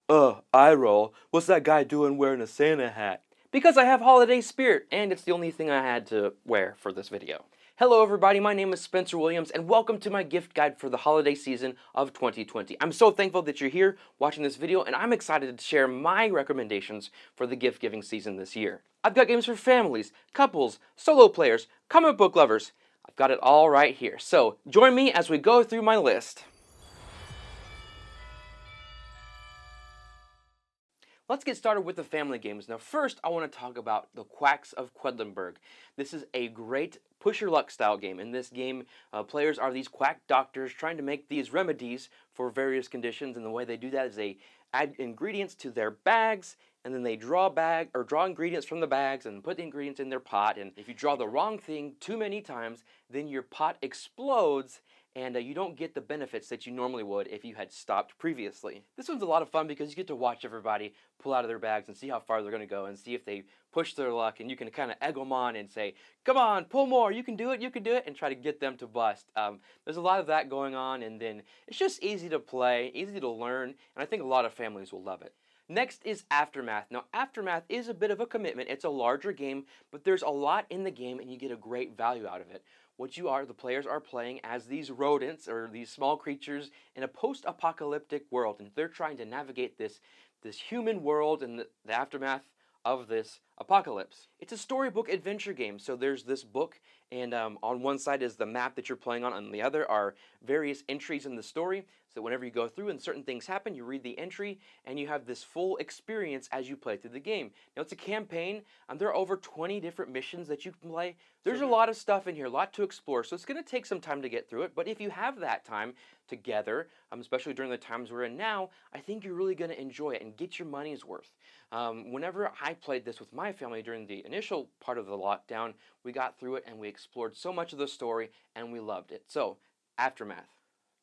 Eye roll. What's that guy doing wearing a Santa hat? Because I have holiday spirit, and it's the only thing I had to wear for this video. Hello everybody, my name is Spencer Williams, and welcome to my gift guide for the holiday season of 2020. I'm so thankful that you're here watching this video, and I'm excited to share my recommendations for the gift giving season this year. I've got games for families, couples, solo players, comic book lovers. I've got it all right here. So join me as we go through my list. Let's get started with the family games. Now first, I want to talk about the Quacks of Quedlinburg. This is a great push your luck style game. In this game, players are these quack doctors trying to make these remedies for various conditions, and the way they do that is they add ingredients to their bags, and then they draw ingredients from the bags and put the ingredients in their pot. And if you draw the wrong thing too many times, then your pot explodes, and you don't get the benefits that you normally would if you had stopped previously. This one's a lot of fun because you get to watch everybody pull out of their bags and see how far they're going to go and see if they push their luck, and you can kind of egg them on and say, come on, pull more, you can do it, and try to get them to bust. There's a lot of that going on, and then it's just easy to play, easy to learn, and I think a lot of families will love it. Next is Aftermath. Now, Aftermath is a bit of a commitment. It's a larger game, but there's a lot in the game, and you get a great value out of it. The players are playing as these rodents, or these small creatures, in a post-apocalyptic world, and they're trying to navigate this human world and the aftermath of this apocalypse. It's a storybook adventure game, so there's this book, and on one side is the map that you're playing on the other are various entries in the story, so whenever you go through and certain things happen, you read the entry, and you have this full experience as you play through the game. Now, it's a campaign, and there are over 20 different missions that you can play. There's a lot of stuff in here, a lot to explore, so it's going to take some time to get through it, but if you have that time together, especially during the times we're in now, I think you're really going to enjoy it and get your money's worth. Whenever I played this with my family during the initial part of the lockdown, we got through it and we explored so much of the story and we loved it. So, Aftermath.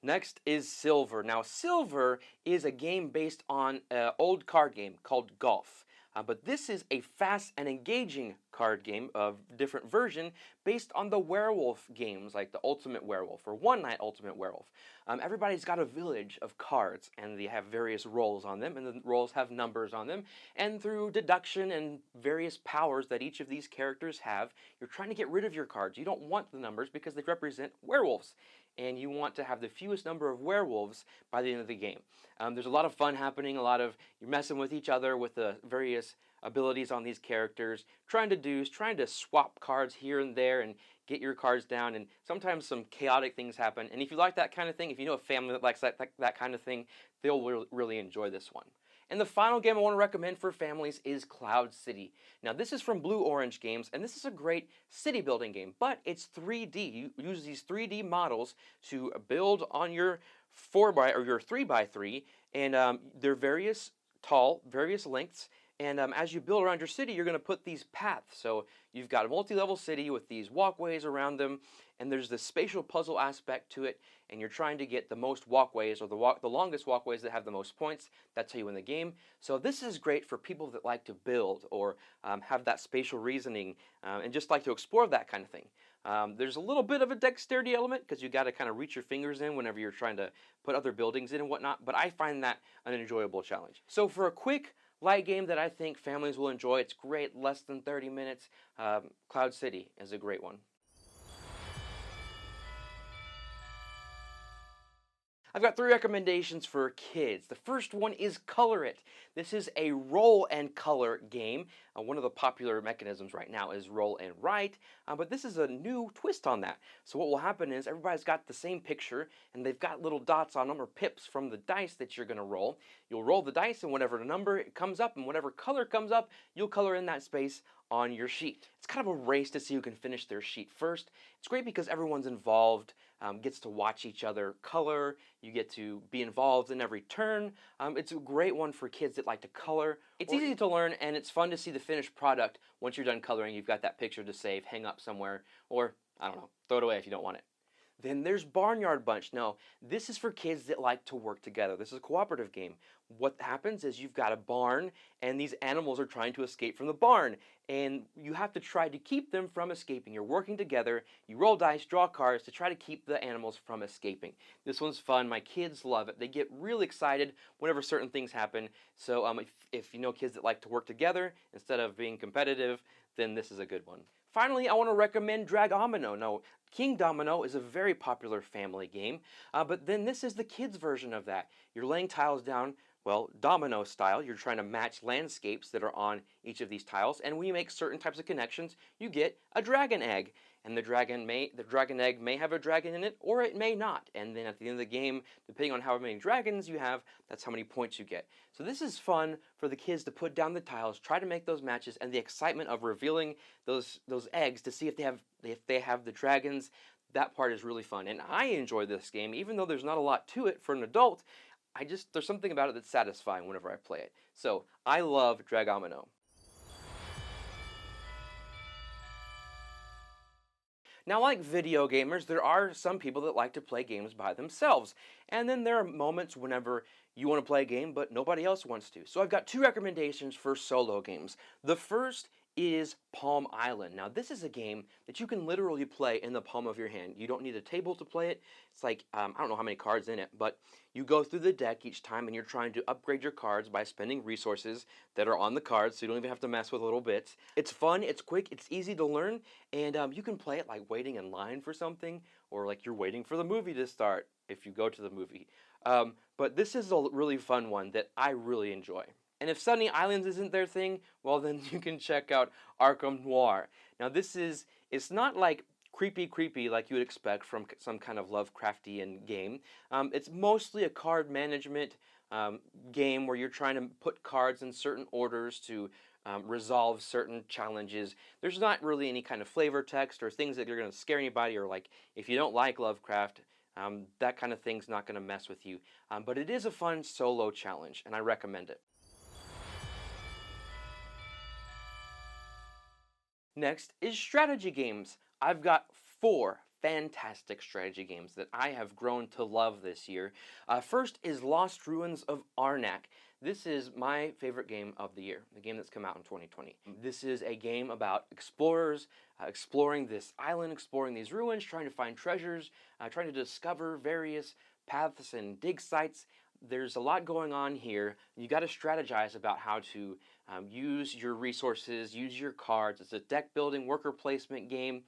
Next is Silver. Now, Silver is a game based on an old card game called Golf. But this is a fast and engaging card game of different version based on the werewolf games, like the Ultimate Werewolf or One Night Ultimate Werewolf. Everybody's got a village of cards, and they have various roles on them, and the roles have numbers on them. And through deduction and various powers that each of these characters have, you're trying to get rid of your cards. You don't want the numbers because they represent werewolves, and you want to have the fewest number of werewolves by the end of the game. There's a lot of fun happening, you're messing with each other with the various abilities on these characters, trying to swap cards here and there and get your cards down, and sometimes some chaotic things happen. And if you like that kind of thing, if you know a family that likes that kind of thing, they'll really enjoy this one. And the final game I want to recommend for families is Cloud City. Now, this is from Blue Orange Games, and this is a great city building game, but it's 3D. You use these 3D models to build on your 4x or your 3x3, and they're various tall, various lengths. And as you build around your city, you're going to put these paths. So you've got a multi-level city with these walkways around them, and there's this spatial puzzle aspect to it, and you're trying to get the most walkways, or the longest walkways that have the most points. That's how you win the game. So this is great for people that like to build or have that spatial reasoning and just like to explore that kind of thing. There's a little bit of a dexterity element because you got to kind of reach your fingers in whenever you're trying to put other buildings in and whatnot, but I find that an enjoyable challenge. So for a quick light game that I think families will enjoy, it's great, less than 30 minutes, Cloud City is a great one. I've got 3 recommendations for kids. The first one is Color It. This is a roll and color game. One of the popular mechanisms right now is roll and write, but this is a new twist on that. So what will happen is everybody's got the same picture, and they've got little dots on them, or pips from the dice that you're going to roll. You'll roll the dice, and whatever number comes up and whatever color comes up, you'll color in that space on your sheet. It's kind of a race to see who can finish their sheet first. It's great because everyone's involved, gets to watch each other color. You get to be involved in every turn. It's a great one for kids that like to color. It's easy to learn, and it's fun to see the finished product. Once you're done coloring, you've got that picture to save, hang up somewhere, or, I don't know, throw it away if you don't want it. Then there's Barnyard Bunch. Now, this is for kids that like to work together. This is a cooperative game. What happens is you've got a barn, and these animals are trying to escape from the barn, and you have to try to keep them from escaping. You're working together, you roll dice, draw cards to try to keep the animals from escaping. This one's fun. My kids love it. They get really excited whenever certain things happen. So if you know kids that like to work together instead of being competitive, then this is a good one. Finally, I want to recommend Dragomino. Now, King Domino is a very popular family game, but then this is the kids' version of that. You're laying tiles down, well, domino style. You're trying to match landscapes that are on each of these tiles, and when you make certain types of connections, you get a dragon egg. And the dragon egg may have a dragon in it, or it may not. And then at the end of the game, depending on how many dragons you have, that's how many points you get. So this is fun for the kids to put down the tiles, try to make those matches, and the excitement of revealing those eggs to see if they have the dragons. That part is really fun, and I enjoy this game, even though there's not a lot to it for an adult. There's something about it that's satisfying whenever I play it. So I love Dragomino. Now, like video gamers, there are some people that like to play games by themselves. And then there are moments whenever you want to play a game, but nobody else wants to. So I've got two recommendations for solo games. The first is Palm Island. Now, this is a game that you can literally play in the palm of your hand. You don't need a table to play it. It's like, I don't know how many cards in it, but you go through the deck each time and you're trying to upgrade your cards by spending resources that are on the cards, so you don't even have to mess with little bits. It's fun, it's quick, it's easy to learn, and you can play it like waiting in line for something, or like you're waiting for the movie to start if you go to the movie. But this is a really fun one that I really enjoy. And if Sunny Islands isn't their thing, well then you can check out Arkham Noir. Now it's not like creepy like you would expect from some kind of Lovecraftian game. It's mostly a card management game where you're trying to put cards in certain orders to resolve certain challenges. There's not really any kind of flavor text or things that are going to scare anybody, or like if you don't like Lovecraft, that kind of thing's not going to mess with you. But it is a fun solo challenge, and I recommend it. Next is strategy games. I've got 4 fantastic strategy games that I have grown to love this year. First is Lost Ruins of Arnak. This is my favorite game of the year, the game that's come out in 2020. This is a game about explorers exploring this island, exploring these ruins, trying to find treasures, trying to discover various paths and dig sites. There's a lot going on here. You got to strategize about how to use your resources, use your cards. It's a deck building, worker placement game.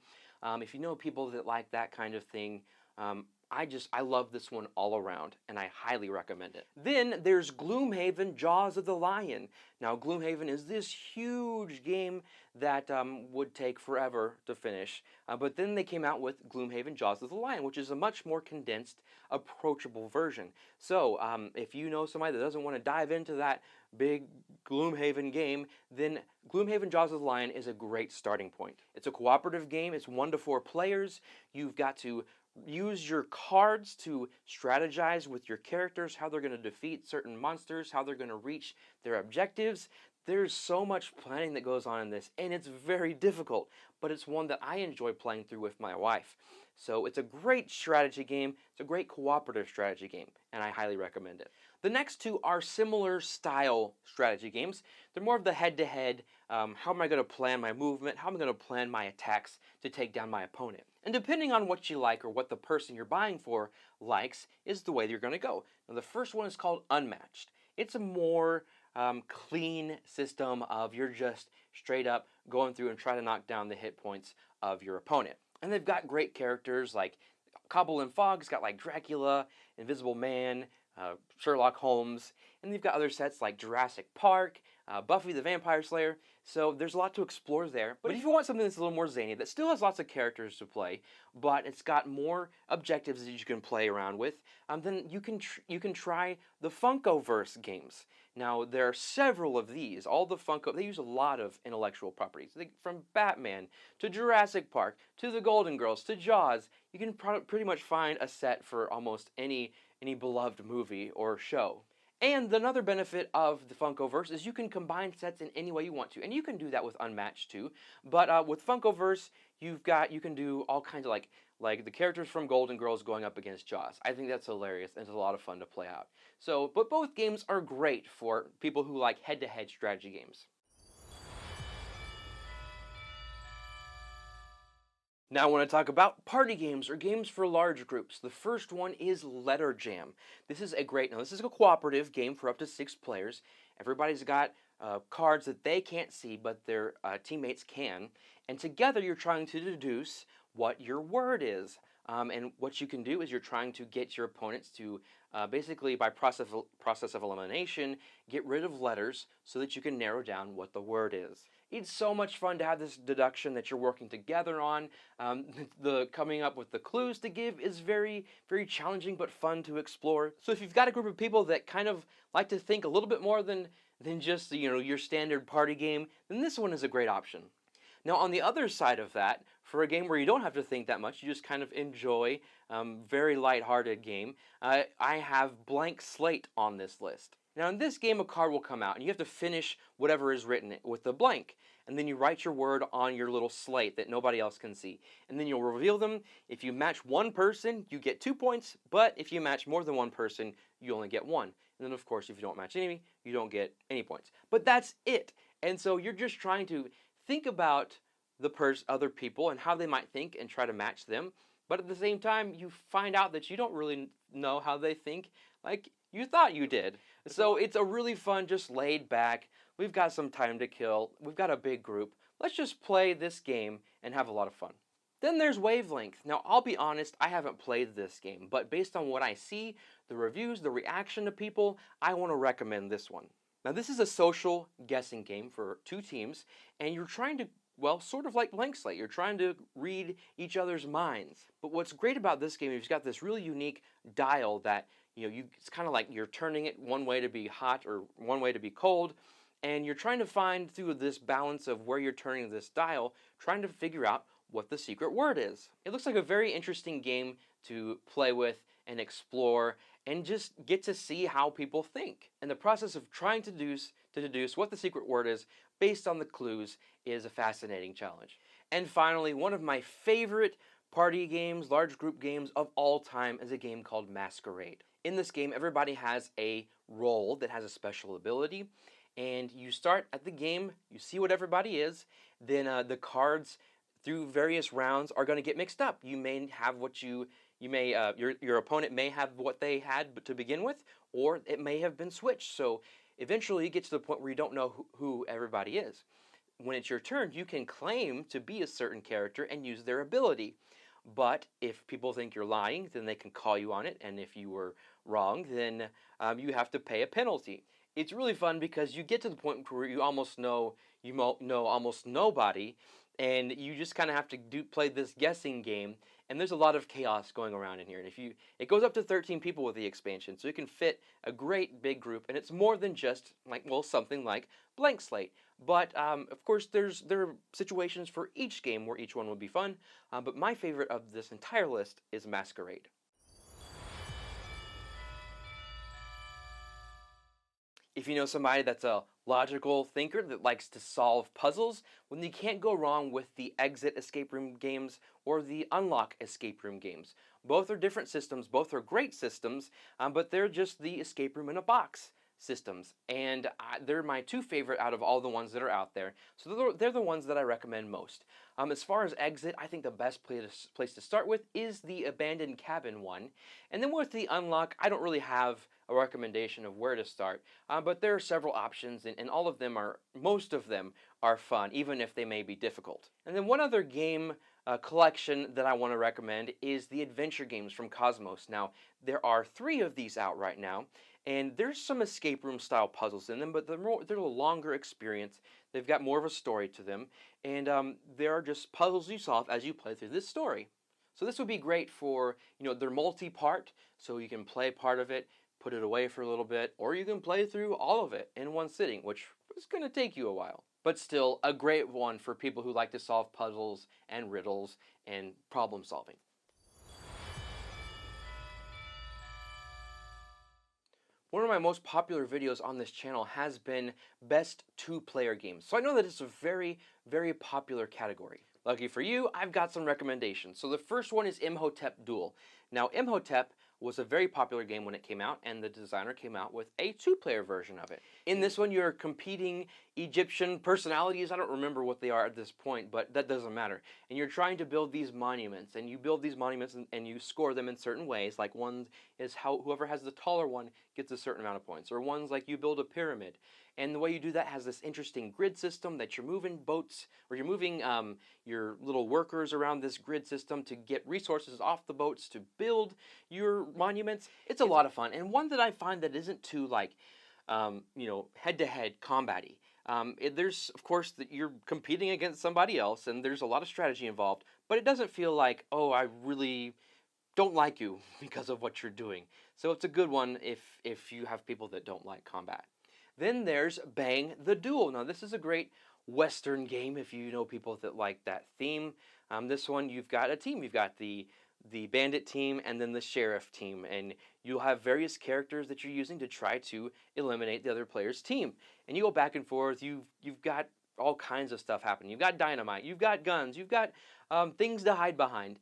If you know people that like that kind of thing, I love this one all around, and I highly recommend it. Then there's Gloomhaven Jaws of the Lion. Now, Gloomhaven is this huge game that would take forever to finish, but then they came out with Gloomhaven Jaws of the Lion, which is a much more condensed, approachable version. So, if you know somebody that doesn't want to dive into that big Gloomhaven game, then Gloomhaven Jaws of the Lion is a great starting point. It's a cooperative game. It's 1 to 4 players. You've got to use your cards to strategize with your characters, how they're going to defeat certain monsters, how they're going to reach their objectives. There's so much planning that goes on in this, and it's very difficult, but it's one that I enjoy playing through with my wife. So it's a great strategy game, it's a great cooperative strategy game, and I highly recommend it. The next 2 are similar style strategy games. They're more of the head-to-head, how am I going to plan my movement, how am I going to plan my attacks to take down my opponent. And depending on what you like or what the person you're buying for likes is the way you're going to go. Now the first one is called Unmatched. It's a more clean system of you're just straight up going through and trying to knock down the hit points of your opponent. And they've got great characters like Cobble and Fogg's got like Dracula, Invisible Man, Sherlock Holmes, and they've got other sets like Jurassic Park, Buffy the Vampire Slayer, so there's a lot to explore there. But if you want something that's a little more zany, that still has lots of characters to play, but it's got more objectives that you can play around with, then you can try the Funkoverse games. Now, there are several of these. All the Funko, they use a lot of intellectual properties. From Batman, to Jurassic Park, to the Golden Girls, to Jaws, you can pretty much find a set for almost any beloved movie or show. And another benefit of the Funkoverse is you can combine sets in any way you want to, and you can do that with Unmatched too. But with Funkoverse, you can do all kinds of like like the characters from Golden Girls going up against Jaws. I think that's hilarious and it's a lot of fun to play out. So, but both games are great for people who like head-to-head strategy games. Now I want to talk about party games or games for large groups. The first one is Letter Jam. This is a cooperative game for up to 6 players. Everybody's got cards that they can't see, but their teammates can. And together you're trying to deduce what your word is. And what you can do is you're trying to get your opponents to basically, by process of elimination, get rid of letters so that you can narrow down what the word is. It's so much fun to have this deduction that you're working together on. The coming up with the clues to give is very, very challenging but fun to explore. So if you've got a group of people that kind of like to think a little bit more than just your standard party game, then this one is a great option. Now on the other side of that, for a game where you don't have to think that much, you just kind of enjoy, very lighthearted game, I have Blank Slate on this list. Now in this game a card will come out and you have to finish whatever is written with the blank. And then you write your word on your little slate that nobody else can see. And then you'll reveal them. If you match one person, you get 2 points, but if you match more than one person, you only get 1. And then of course if you don't match any, you don't get any points. But that's it. And so you're just trying to think about the other people and how they might think and try to match them. But at the same time, you find out that you don't really know how they think like you thought you did. So it's a really fun, just laid back, we've got some time to kill, we've got a big group, let's just play this game and have a lot of fun. Then there's Wavelength. Now I'll be honest, I haven't played this game, but based on what I see, the reviews, the reaction to people, I want to recommend this one. Now this is a social guessing game for 2 teams, and you're trying to, well, sort of like Blank Slate, you're trying to read each other's minds. But what's great about this game is you've got this really unique dial that, it's kind of like you're turning it one way to be hot or one way to be cold, and you're trying to find through this balance of where you're turning this dial, trying to figure out what the secret word is. It looks like a very interesting game to play with and explore and just get to see how people think. And the process of trying to deduce what the secret word is based on the clues is a fascinating challenge. And finally, one of my favorite party games, large group games of all time is a game called Masquerade. In this game, everybody has a role that has a special ability, and you start at the game, you see what everybody is, then the cards through various rounds are going to get mixed up. You may have your opponent may have what they had to begin with, or it may have been switched. So eventually you get to the point where you don't know who everybody is. When it's your turn, you can claim to be a certain character and use their ability. But if people think you're lying, then they can call you on it, and if you were wrong, then you have to pay a penalty. It's really fun because you get to the point where you almost know almost nobody, and you just kind of have to play this guessing game, and there's a lot of chaos going around in here. And it goes up to 13 people with the expansion, so you can fit a great big group, and it's more than just something like Blank Slate. But of course, there are situations for each game where each one will be fun. But my favorite of this entire list is Masquerade. If you know somebody that's a logical thinker that likes to solve puzzles, well, you can't go wrong with the Exit escape room games or the Unlock escape room games. Both are different systems, both are great systems, but they're just the escape room in a box systems, and they're my 2 favorite out of all the ones that are out there, so they're the ones that I recommend most. As far as Exit, I think the best place to start with is the Abandoned Cabin one, and then with the Unlock, I don't really have a recommendation of where to start, but there are several options, and most of them are fun, even if they may be difficult. And then one other game collection that I want to recommend is the adventure games from Cosmos. Now, there are 3 of these out right now, and there's some escape room style puzzles in them, but they're a longer experience. They've got more of a story to them, and there are just puzzles you solve as you play through this story. So this would be great for, they're multi-part, so you can play part of it, put it away for a little bit, or you can play through all of it in one sitting, which is going to take you a while. But still, a great one for people who like to solve puzzles and riddles and problem solving. One of my most popular videos on this channel has been best 2-player games. So I know that it's a very, very popular category. Lucky for you, I've got some recommendations. So the first one is Imhotep Duel. Now, Imhotep was a very popular game when it came out, and the designer came out with a two-player version of it. In this one, you're competing Egyptian personalities. I don't remember what they are at this point, but that doesn't matter. And you're trying to build these monuments, and you build these monuments and you score them in certain ways. Like one is how whoever has the taller one gets a certain amount of points, or one's like you build a pyramid. And the way you do that has this interesting grid system that you're moving boats, or you're moving your little workers around this grid system to get resources off the boats to build your monuments. It's a lot of fun, and one that I find that isn't too like, head-to-head combat-y. There's, of course, that you're competing against somebody else, and there's a lot of strategy involved, but it doesn't feel like, oh, I really don't like you because of what you're doing. So it's a good one if you have people that don't like combat. Then there's Bang the Duel. Now, this is a great Western game if you know people that like that theme. This one, you've got a team. You've got the bandit team and then the sheriff team, and you'll have various characters that you're using to try to eliminate the other player's team. And you go back and forth. You've got all kinds of stuff happening. You've got dynamite. You've got guns. You've got things to hide behind.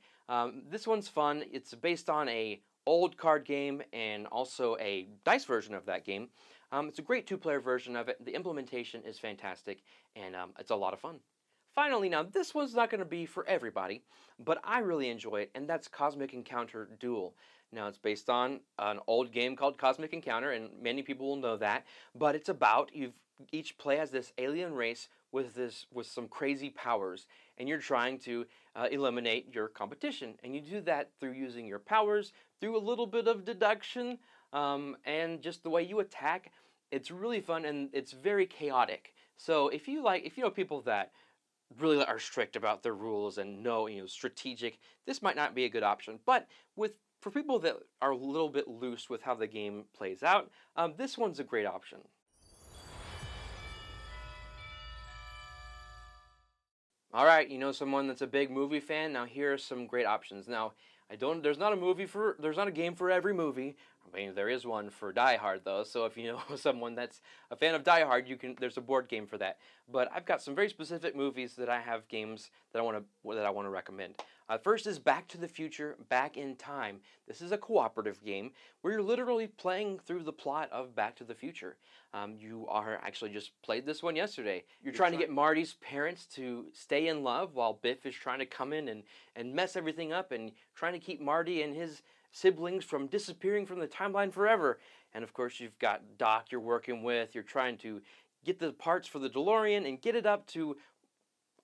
This one's fun. It's based on a old card game and also a dice version of that game. It's a great two-player version of it. The implementation is fantastic, and it's a lot of fun. Finally, now this one's not going to be for everybody, but I really enjoy it, and that's Cosmic Encounter Duel. Now, it's based on an old game called Cosmic Encounter, and many people will know that, but it's about each play has this alien race with some crazy powers, and you're trying to eliminate your competition, and you do that through using your powers, through a little bit of deduction, and just the way you attack. It's really fun, and it's very chaotic. So if you know people that really are strict about their rules and strategic, this might not be a good option. But for people that are a little bit loose with how the game plays out, this one's a great option. All right, you know someone that's a big movie fan? Now here are some great options. Now, there's not a game for every movie. I mean, there is one for Die Hard though. So if you know someone that's a fan of Die Hard, there's a board game for that. But I've got some very specific movies that I have games that I want to recommend. First is Back to the Future, Back in Time. This is a cooperative game where you're literally playing through the plot of Back to the Future. You are actually just played this one yesterday. You're trying to get Marty's parents to stay in love while Biff is trying to come in and mess everything up and trying to keep Marty and his siblings from disappearing from the timeline forever. And of course, you've got Doc you're working with. You're trying to get the parts for the DeLorean and get it up to,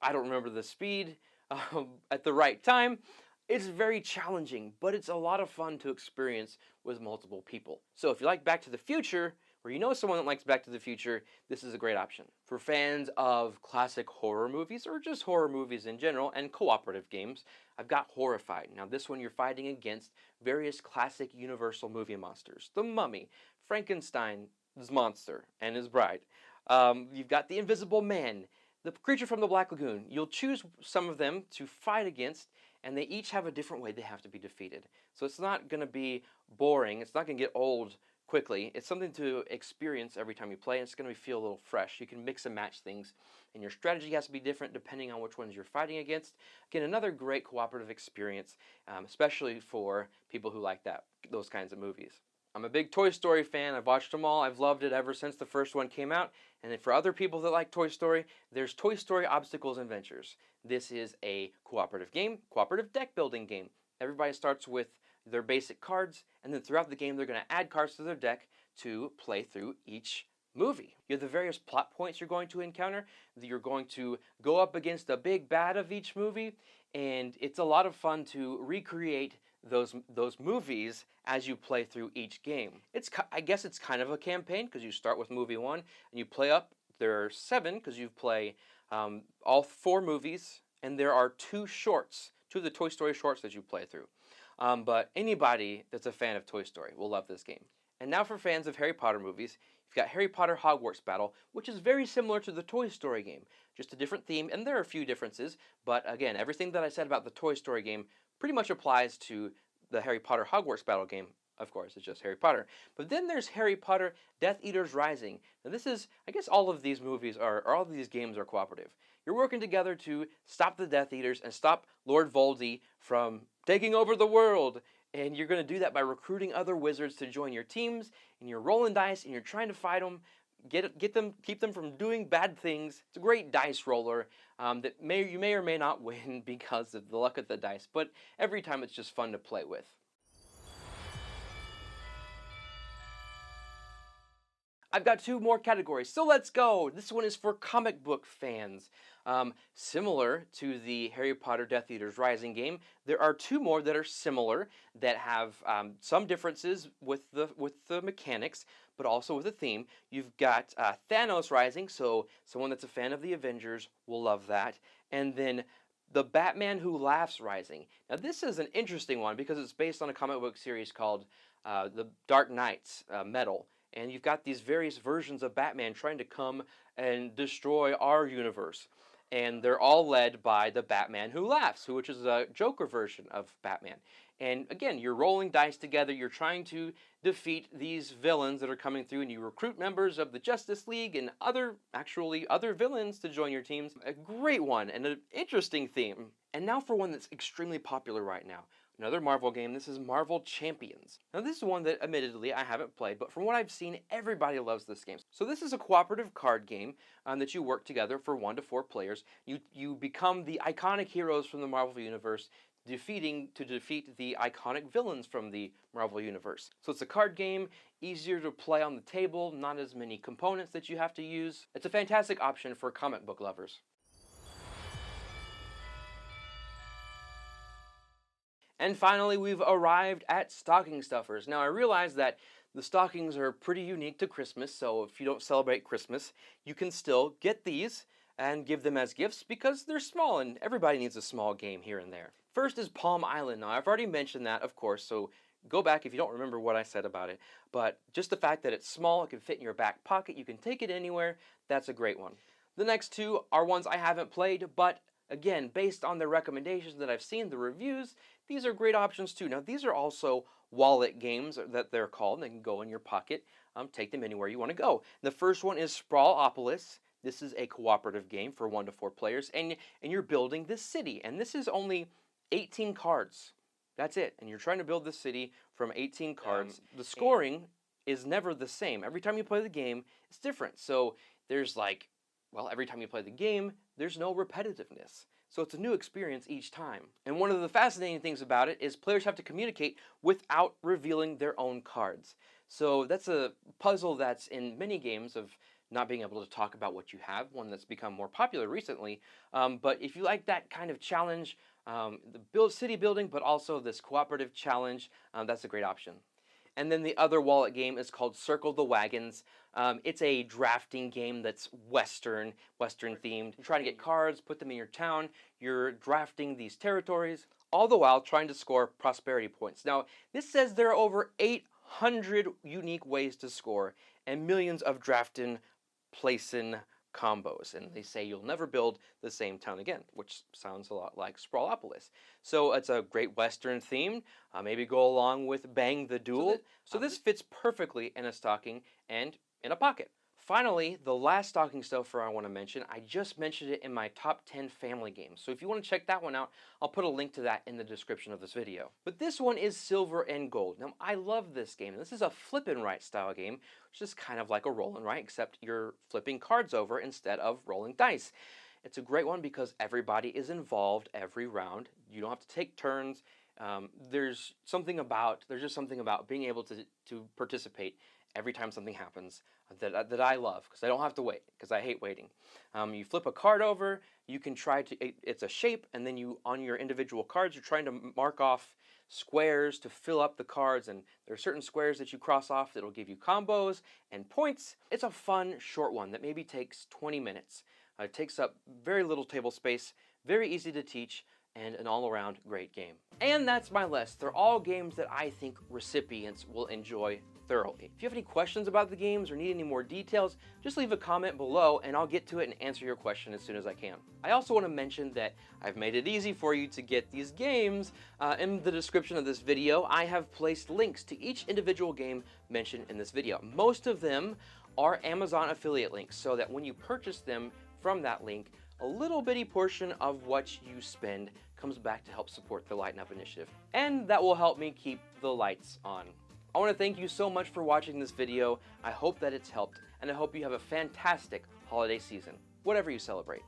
I don't remember the speed, at the right time. It's very challenging, but it's a lot of fun to experience with multiple people. So if you like Back to the Future, or you know someone that likes Back to the Future, this is a great option. For fans of classic horror movies, or just horror movies in general, and cooperative games, I've got Horrified. Now this one you're fighting against various classic Universal movie monsters. The Mummy, Frankenstein's monster, and his bride. You've got the Invisible Man, the creature from the Black Lagoon. You'll choose some of them to fight against, and they each have a different way they have to be defeated. So it's not going to be boring. It's not going to get old quickly. It's something to experience every time you play, and it's going to feel a little fresh. You can mix and match things, and your strategy has to be different depending on which ones you're fighting against. Again, another great cooperative experience, especially for people who like those kinds of movies. I'm a big Toy Story fan. I've watched them all. I've loved it ever since the first one came out. And then for other people that like Toy Story, there's Toy Story Obstacles and Adventures. This is a cooperative game, cooperative deck building game. Everybody starts with their basic cards, and then throughout the game they're going to add cards to their deck to play through each movie. You have the various plot points you're going to encounter. You're going to go up against a big bad of each movie, and it's a lot of fun to recreate those movies as you play through each game. I guess it's kind of a campaign because you start with movie 1 and you play up. There are 7 because you play all 4 movies, and there are 2 of the Toy Story shorts that you play through. But anybody that's a fan of Toy Story will love this game. And now for fans of Harry Potter movies, you've got Harry Potter Hogwarts Battle, which is very similar to the Toy Story game, just a different theme, and there are a few differences, but again, everything that I said about the Toy Story game pretty much applies to the Harry Potter Hogwarts Battle game. Of course, it's just Harry Potter. But then there's Harry Potter Death Eaters Rising. Now this is, I guess all of these movies all of these games are cooperative. You're working together to stop the Death Eaters and stop Lord Voldy from taking over the world. And you're going to do that by recruiting other wizards to join your teams, and you're rolling dice and you're trying to fight them, keep them from doing bad things. It's a great dice roller that you may or may not win because of the luck of the dice, but every time it's just fun to play with. I've got 2 more categories, so let's go. This one is for comic book fans. Similar to the Harry Potter Death Eaters Rising game, there are 2 more that are similar that have some differences with the mechanics, but also with the theme. You've got Thanos Rising, so someone that's a fan of the Avengers will love that. And then the Batman Who Laughs Rising. Now this is an interesting one because it's based on a comic book series called The Dark Knight's Metal. And you've got these various versions of Batman trying to come and destroy our universe. And they're all led by the Batman Who Laughs, which is a Joker version of Batman. And again, you're rolling dice together, you're trying to defeat these villains that are coming through, and you recruit members of the Justice League and other villains to join your teams. A great one, and an interesting theme. And now for one that's extremely popular right now. Another Marvel game. This is Marvel Champions. Now this is one that admittedly I haven't played, but from what I've seen, everybody loves this game. So this is a cooperative card game that you work together for 1 to 4 players. You become the iconic heroes from the Marvel Universe, to defeat the iconic villains from the Marvel Universe. So it's a card game, easier to play on the table, not as many components that you have to use. It's a fantastic option for comic book lovers. And finally, we've arrived at stocking stuffers. Now, I realize that the stockings are pretty unique to Christmas, so if you don't celebrate Christmas, you can still get these and give them as gifts because they're small, and everybody needs a small game here and there. First is Palm Island. Now, I've already mentioned that, of course, so go back if you don't remember what I said about it. But just the fact that it's small, it can fit in your back pocket, you can take it anywhere, that's a great one. The next 2 are ones I haven't played, but again, based on the recommendations that I've seen, the reviews, these are great options too. Now, these are also wallet games that they're called. They can go in your pocket, take them anywhere you want to go. The first one is Sprawlopolis. This is a cooperative game for 1 to 4 players, and you're building this city. And this is only 18 cards. That's it. And you're trying to build this city from 18 cards. The scoring is never the same. Every time you play the game, it's different. So there's every time you play the game, there's no repetitiveness. So it's a new experience each time. And one of the fascinating things about it is players have to communicate without revealing their own cards. So that's a puzzle that's in many games of not being able to talk about what you have, one that's become more popular recently. But if you like that kind of challenge, the city building, but also this cooperative challenge, that's a great option. And then the other wallet game is called Circle the Wagons. It's a drafting game that's Western themed. You're trying to get cards, put them in your town. You're drafting these territories, all the while trying to score prosperity points. Now, this says there are over 800 unique ways to score and millions of drafting, placing combos. And they say you'll never build the same town again, which sounds a lot like Sprawlopolis. So it's a great Western theme. Maybe go along with Bang the Duel. So this fits perfectly in a stocking and in a pocket. Finally, the last stocking stuffer I want to mention, I just mentioned it in my top 10 family games. So if you want to check that one out, I'll put a link to that in the description of this video. But this one is Silver and Gold. Now, I love this game. This is a flip and write style game, which is kind of like a roll and write, except you're flipping cards over instead of rolling dice. It's a great one because everybody is involved every round. You don't have to take turns. There's just something about being able to participate every time something happens that I love, because I don't have to wait, because I hate waiting. You flip a card over, you can it's a shape, and then on your individual cards, you're trying to mark off squares to fill up the cards, and there are certain squares that you cross off that'll give you combos and points. It's a fun, short one that maybe takes 20 minutes. It takes up very little table space, very easy to teach, and an all-around great game. And that's my list. They're all games that I think recipients will enjoy thoroughly. If you have any questions about the games or need any more details, just leave a comment below and I'll get to it and answer your question as soon as I can. I also want to mention that I've made it easy for you to get these games. In the description of this video, I have placed links to each individual game mentioned in this video. Most of them are Amazon affiliate links, so that when you purchase them from that link, a little bitty portion of what you spend comes back to help support the Lighten Up initiative, and that will help me keep the lights on. I want to thank you so much for watching this video. I hope that it's helped, and I hope you have a fantastic holiday season, whatever you celebrate.